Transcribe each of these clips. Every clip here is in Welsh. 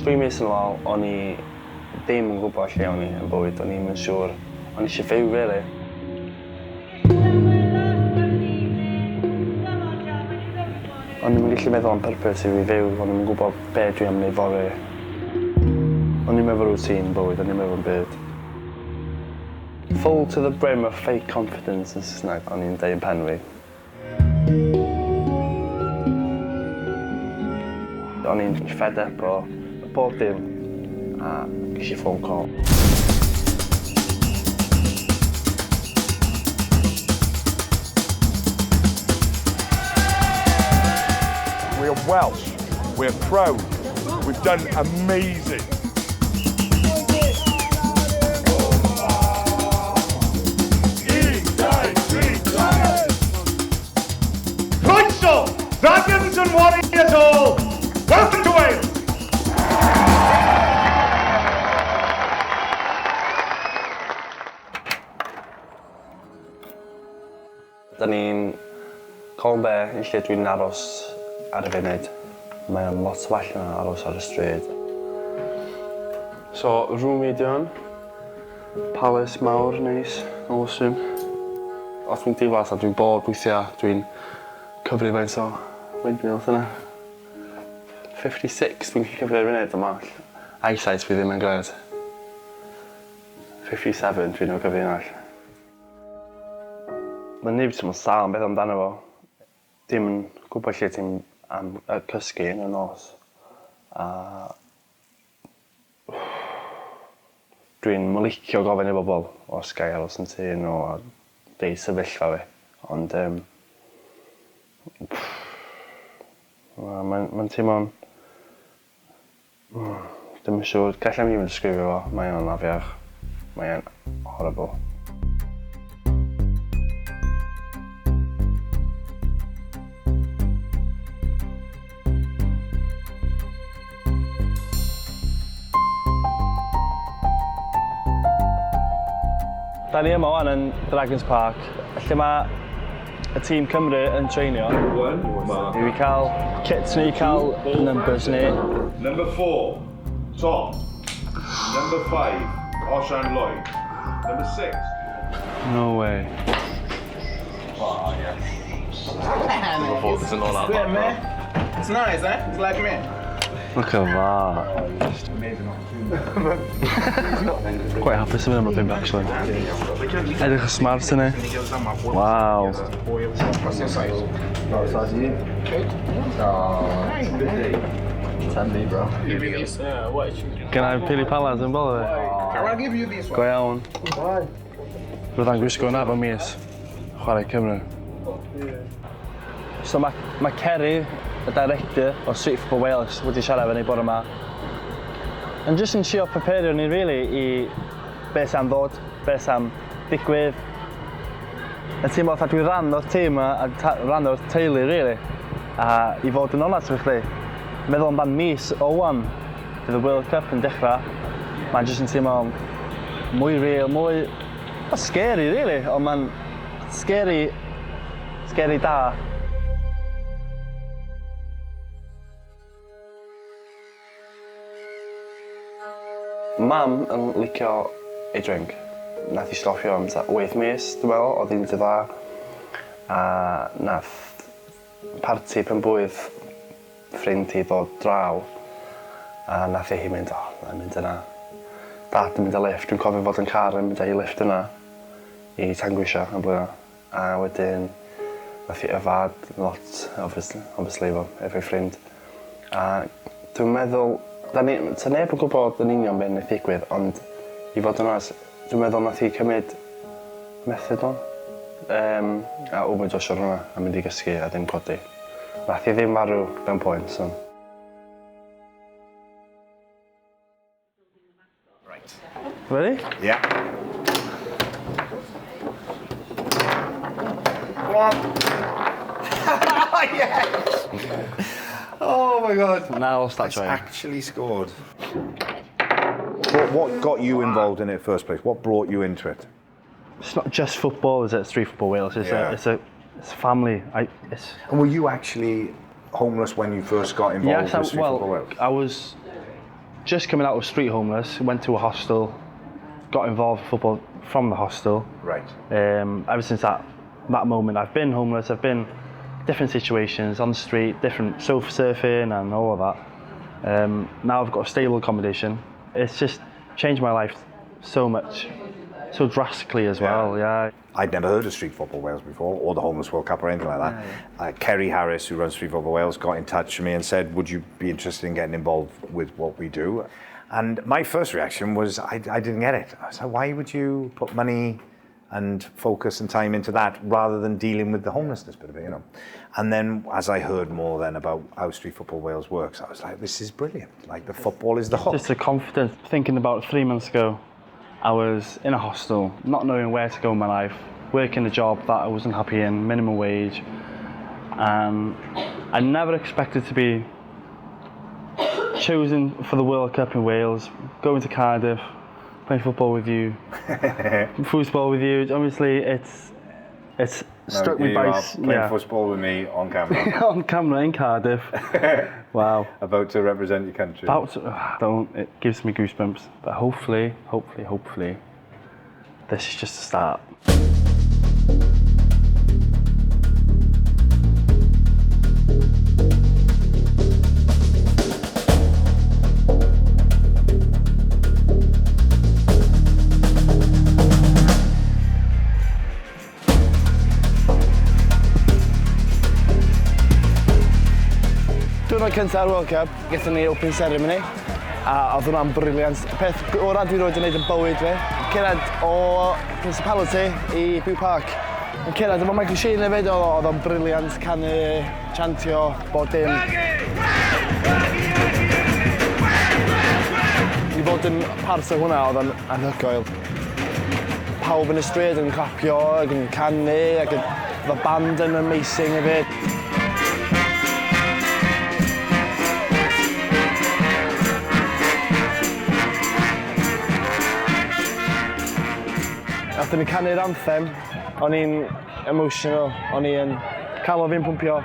3 mis yn ôl, o'n i ddim yn gwybod lle o'n i yn bywyd, o'n i'm yn siŵr. O'n i eisiau fyw, rili. O'n i'm yn gallu meddwl am purpose i fi fyw, o'n i'm yn gwybod be dwi am wneud fory. O'n i'm efo routine bywyd, o'n i'm efo byd. Full to the brim of fake confidence yn Saesneg, o'n i'n deud yn pen fi. O'n i'n fed up o bob dim a ges i phone call. We're Welsh, we're proud, we've done amazing. Croeso, Dragons and Warriors all, welcome to Wales! Da ni'n Colbe, i lle dwi'n aros ar y funud. Mae'n lot well na aros ar y stryd. So, room i di hwn. Palace mawr neis, awesome. Os dwi'n diflas a dwi'n bod weithiau, dwi'n cyfri faint o windmills yna. 56 dwi'n cyfri ar y funud yma. Eyesight fi ddim yn gred. 57 dwi'n o gyfri yna. Mae nid sy'n sal am beth amdano fo. Dim yn gwybod lle ti'n am cysgu yn y nos. Dwi'n licio gofyn i bobl os gai aros yn tŷ nhw a deud sefyllfa fi. Ond mae'n teimlo'n... Dim yn siŵr, gallai mi ddim yn ddisgrifio fo. Mae'n afiach. Mae'n horrible. Da ni yma wan yn Dragons Park, lle mae y tîm Cymru yn treinio. I fi cael kits ni, cael numbers ni. Number 4, Tom. Number 5, Osian Lloyd. Number 6. No way. Oh, yes. Number 4 isn't all that bad, man. It's nice, eh? It's like me. Look at that. Quite happy to be in actually. Edrych y smart yn ni. Wow. What's your size? Oh, size of you? 8? Oh, 10B, bro. Give me this. What? Gen I pili palad yn bol fi? Can I give you this one? Go iawn. Byddai'n gwisgo hwnna fo mis. Chwarae Cymru. So mae Kerry, y director o Street Football Wales, wedi siarad efo ni bore yma. Yn jyst yn trio prepario ni really i beth sy'n ddod, beth sy'n digwydd. Yn teimlo fatha dwi ran o'r tîm a ran o'r teulu really. A i fod yn onast efo chdi, meddwl amdan mis o wan, bydd y World Cup yn dechrau. Mae'n jyst yn teimlo mwy real, mwy... scary really, ond mae'n scary da. Mam yn licio ei drink. Nath i stopio am 8 mis, dwi'n meddwl, oedd hi'n dda. A nath parti penblwydd ffrind hi ddod draw. A nath hi mynd, na'n mynd yna. Dad yn mynd â lift, dwi'n cofio fod yn car yn mynd â'i lift yna i Tangwisio yn blwyddyn. A wedyn nath hi yfad lot, obviously efo'i ffrind. A dwi'n meddwl, ta neb yn gwybod yn union beth wnaeth ddigwydd, ond i fod yn oes, dwi'n meddwl nath hi cymryd methadon. A overdose o'r hwnna, a mynd i gysgu a ddim codi. Nath hi ddim farw mewn pwynt, so. Right. Ready? Yeah. One. Yes! Oh my God. Now start trying. Actually scored. What got you involved in it in the first place? What brought you into it? It's not just football, is it? Street Football Wales. It's a family. And were you actually homeless when you first got involved with Street Football Wales? I was just coming out of street homeless, went to a hostel, got involved in football from the hostel. Right. Ever since that moment, I've been homeless. I've been different situations on the street, different sofa surfing and all of that. Now I've got a stable accommodation. It's just changed my life so much, so drastically as well. Yeah. I'd never heard of Street Football Wales before, or the Homeless World Cup or anything like that. Kerry Harris, who runs Street Football Wales, got in touch with me and said, would you be interested in getting involved with what we do? And my first reaction was, I didn't get it. I was like, why would you put money and focus and time into that rather than dealing with the homelessness bit of it, you know? And then as I heard more then about how Street Football Wales works, I was like, this is brilliant. Like, the football is the hook. Just the confidence. Thinking about 3 months ago, I was in a hostel, not knowing where to go in my life, working a job that I wasn't happy in, minimum wage. And I never expected to be chosen for the World Cup in Wales, going to Cardiff, playing football with you, football with you. Obviously, it's struck me by playing football with me on camera. On camera in Cardiff. Wow. About to represent your country. It gives me goosebumps. But hopefully, this is just a start. Diwrnod cyntaf World Cup, gaethon ni open ceremony, a oedd hwnna'n briliant. Y peth o'r dwi roed yn gwneud yn bywyd fi, cyrraedd o Principality I Byw Park. Yn cyrraedd efo Michael Sheen hefyd, oedd o'n briliant, canu, chantio, bod dim. I fod yn part o hwnna, oedd o'n anhygoel. Pawb yn y stryd yn clapio, ac yn canu, ac oedd y band yn amazing hefyd. Nathon ni canu'r anthem, o'n i'n emotional, o'n i'n cael o fi'n pwmpio.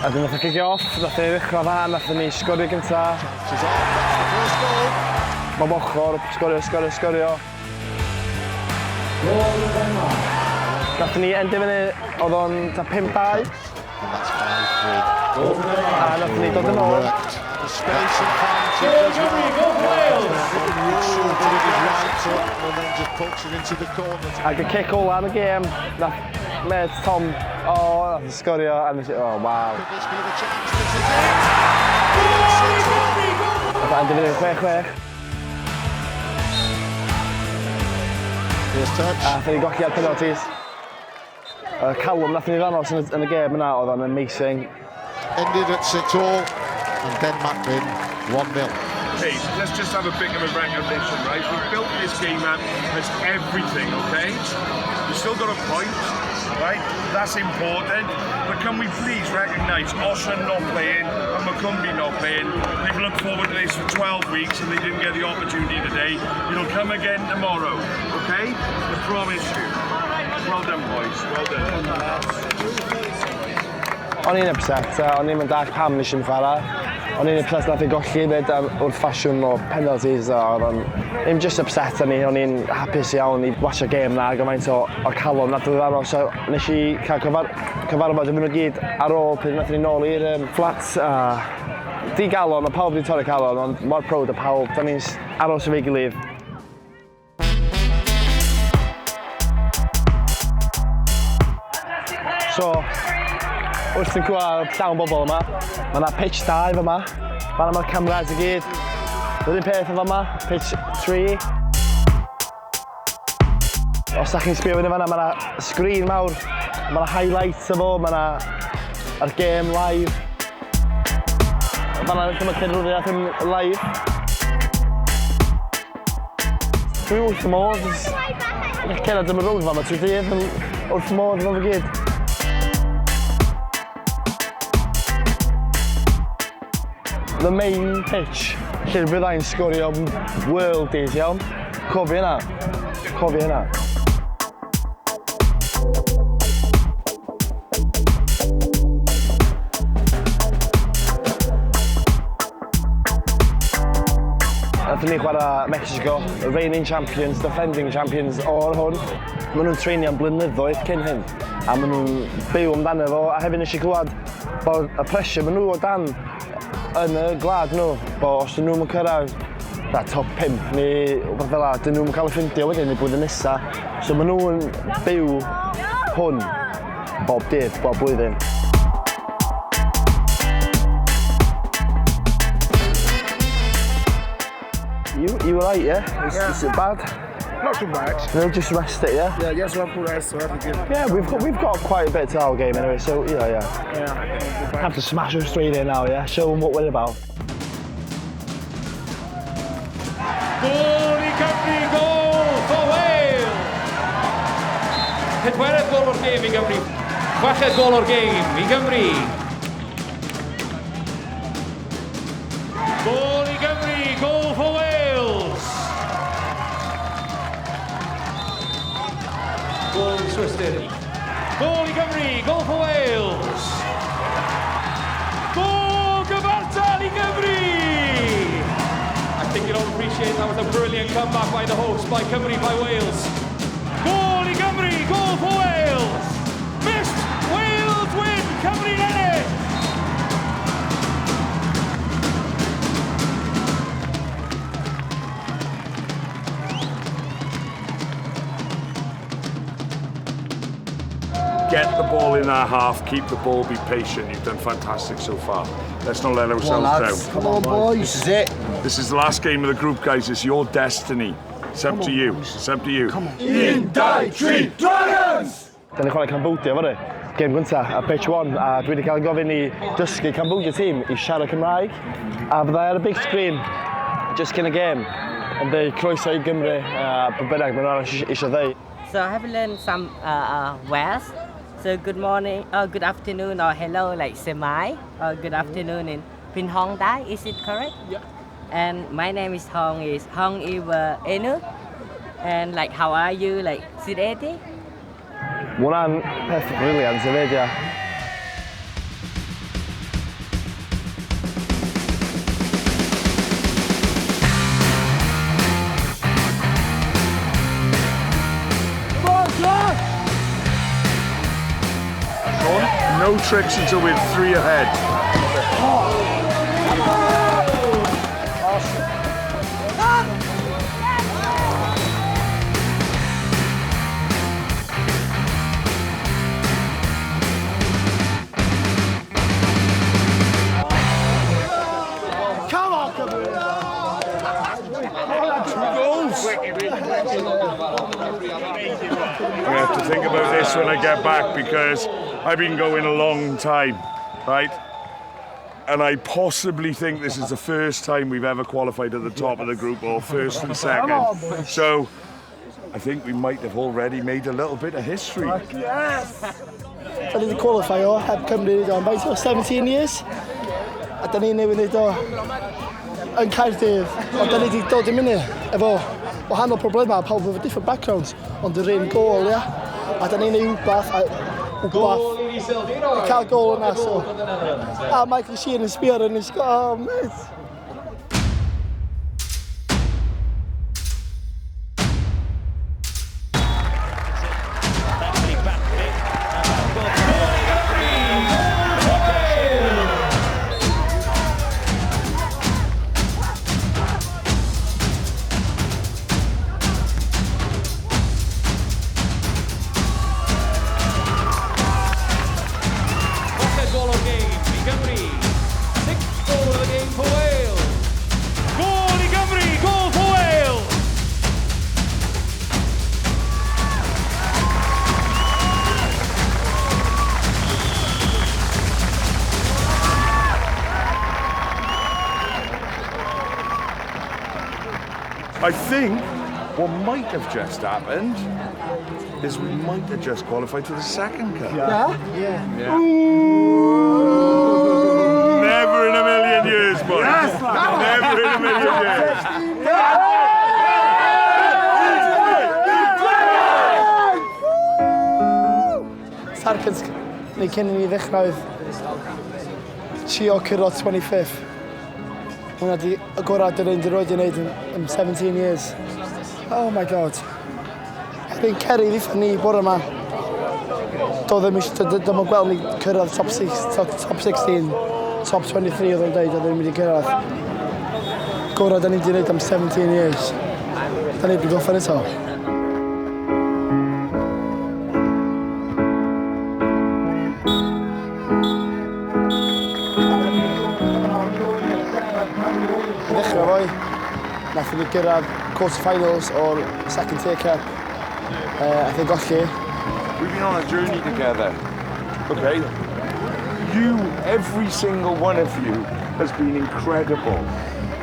A dyn nath o gigio off, nath ei ddechrau fa, nath ni sgorio gynta. Bob ochr, sgorio. Nath ni endio fyny, oedd o'n 5-2. A nath ni dod yn ôl. Ac y kick ola yn y gêm, nath Med Tom, nath ni sgorio, a nes I, waw. Nath endio fyny 6-6. A nath ni gochi ar penalties. Callum nath ni ddangos yn y gêm yna, oedd o'n amazing. Ended at 6-all, and Denmark win 1-0. Okay, let's just have a bit of a recognition, right? We've built this game up as everything, okay? We've still got a point, right? That's important. But can we please recognise Osian not playing and Macumbi not playing? They've looked forward to this for 12 weeks and they didn't get the opportunity today. It'll come again tomorrow, okay? I promise you. Well done, boys. Well done. O'n i'n upset, o'n i'n mynd dach pam nes i'n chwarae. O'n i'n upset nath I golli fyd wrth ffasiwn o penalties. Ddim just upset o'n i'n hapus iawn I watch y gêm na gymaint o calon nath o ddano. So nes I cael cyfarfod yn nhw gyd ar ôl pryd nath ni nôl i'r flats. Di galon, o pawb wedi torri calon, ond mor proud o pawb. Da ni'n aros efo'i gilydd. So, wrth yn gweld llawn bobl yma, mae yna pitch 2 fyma, fan yma'r cameras I gyd. Yr un peth fyma, pitch 3. Os da chi'n sbio fyny fan'na, mae yna screen mawr, mae yna highlights o fo, mae yna ar game live. fan'na lle mae cerddoriaeth yn live. Dwi wrth y modd. Cerdded am y rownd fan'na trwy dydd wrth y modd fan fy gyd. The main pitch, lle byddai'n sgorio worldies, iawn. Cofi hynna. Cofi hynna. Nathon ni chwarae Mexico, reigning champions, defending champions o'r hwn. Maen nhw'n treinio am blynyddoedd cyn hyn, a maen nhw'n byw amdano fo, a hefyd nes i clywed bod y pressure maen nhw o dan yn y gwlad nhw, bod os dyn nhw'n cyrraedd top 5 neu rhywbeth fel 'na, dyn nhw'n cael y ffindio wedyn i blwyddyn nesa. So maen nhw'n byw hwn bob dydd, bob blwyddyn. You were right, yeah? Is it bad? Not too bad. No, just rest it, yeah? Yeah, just one full rest to have a game. Yeah, we've got quite a bit to our game anyway, so yeah. Have to smash us straight in now, yeah? Show them what we're about. Goal i Cymru, goal for Wales! Pedwerydd gol o'r gêm i Gymru. Chweched gol o'r gêm i Gymru. Goal i Gymru, goal for Wales! Goal twisted. Goal i Gymru, goal for Wales! Goal gyfartal i Gymru! I think you'll all appreciate that was a brilliant comeback by the host, by Cymru, by Wales. Goal i Gymru, goal for Wales! Missed, Wales win, Cymru ennill! Get the ball in our half, keep the ball, be patient. You've done fantastic so far. Let's not let ourselves down. Come on, boys. This is it. This is the last game of the group, guys. It's your destiny. It's up to you. It's up to you. Come on. 1, 2, 3, Dragons! Da ni'n chwarae Cambodia, fo Game gynta, a pitch 1, a dwi wedi cael gofyn i dysgu Cambodia team i siarad Cymraeg. A byddai ar y big screen, just cyn y game, yn dweud croeso i Gymru, a bynnag maen nhw'n eisiau dweud. So I have learned some words. So good morning, good afternoon, or hello, like semai, or good afternoon in Pin Hong Dai. Is it correct? Yeah. And my name is Hong Iwa Enu. And like, how are you? Like, Sideti? Mae hwnna'n peth briliant i fyd, ia. No tricks until we're 3 ahead. Come on, I have to think about this when I get back because I've been going a long time, right? And I possibly think this is the first time we've ever qualified at the top of the group, or first and second. So I think we might have already made a little bit of history. Yes! Da ni wedi qualifio heb Cymru am faint o 17 years. A da ni newydd wneud o yn Cardiff. Ond da ni wedi dod i myny efo wahanol problemau, pawb efo different backgrounds, ond yr un gol, ia. A da ni'n neud wbath, i cael gol yna, so. A Michael Sheehan yn sbio ar hynny, oh, mate. I think what might have just happened is we might have just qualified for the second cup. Yeah. Ooh. Never in a million years, boys. Yes, never in a million years. Sarkins, neu cyn I ni ddechrau trio cyrraedd 25th. Hwna di agorad yr un roed I wneud yn 17 years. Oh my god. Rwy'n ceri ddiffyn ni bore yma. Doedd ddim yn gweld ni cyrraedd top 16, top 23 oedd yn dweud, oedd ddim wedi cyrraedd. Agorad da ni wedi wneud am 17 years. Da ni wedi goffan eto. Ddechrau fwy, nath ni gyrraedd quarter-finals o'r second tier cup. I think golli. We've been on a journey together, okay? Every single one of you has been incredible.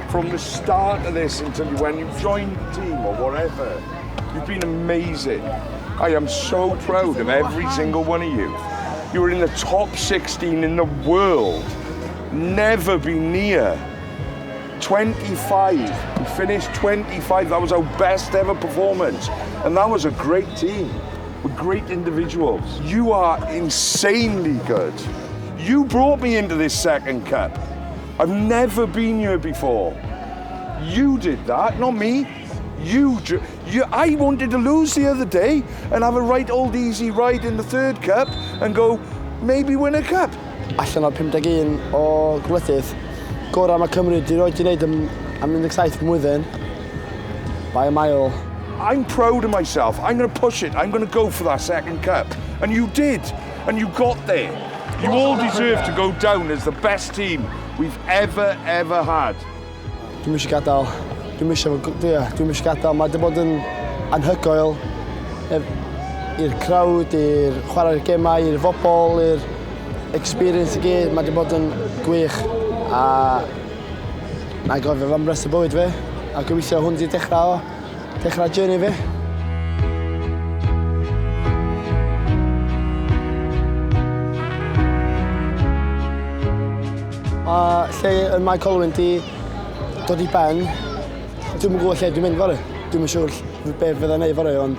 From the start of this until when you joined the team or whatever, you've been amazing. I am so proud of every single one of you. You were in the top 16 in the world. Never been near. 25. We finished 25. That was our best ever performance. And that was a great team with great individuals. You are insanely good. You brought me into this second cup. I've never been here before. You did that, not me. I wanted to lose the other day and have a right old easy ride in the third cup and go, maybe win a cup. Allan o'r 51 o gwledydd, gorau mae Cymru wedi roed I wneud am 17 mlwyddyn, by a mile. I'm proud of myself. I'm going to push it. I'm going to go for that second cup. And you did. And you got there. You all deserve to go down as the best team we've ever had. Dwi'n eisiau gadael. Dwi'n eisiau gadael. Mae wedi bod yn anhygoel i'r crowd, i'r chwarae'r gemau, i'r fobl, i'r experience I gyd. Mae wedi bod yn gwych. A na I gofio fam rest y bywyd fi. A gobeithio hwn di dechrau journey fi. Lle yn mae Colwyn di dod I ben, dwi'm yn gwybod lle dwi'n mynd fory. Dwi'm yn siŵr be fydda'n neud fory, ond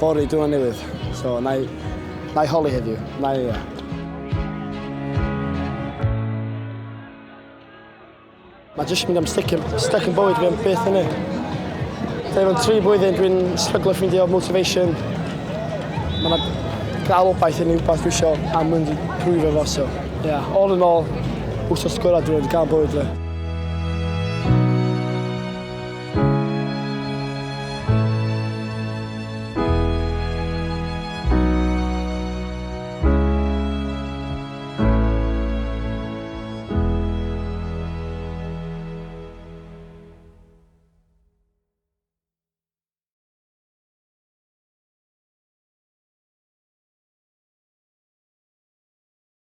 fory dwi'n newydd. So, na I holi heddiw. Mae jyst mynd am stick yn bywyd fi am beth hynny. Efo'n 3 blwyddyn dwi'n stryglo ffeindio motivation. Mae yna gael obaith yn rhywbeth dwi eisiau am mynd I prwfio fo. So, yeah, all in all, wrthos gorau dwi'n wedi cael bywyd fi.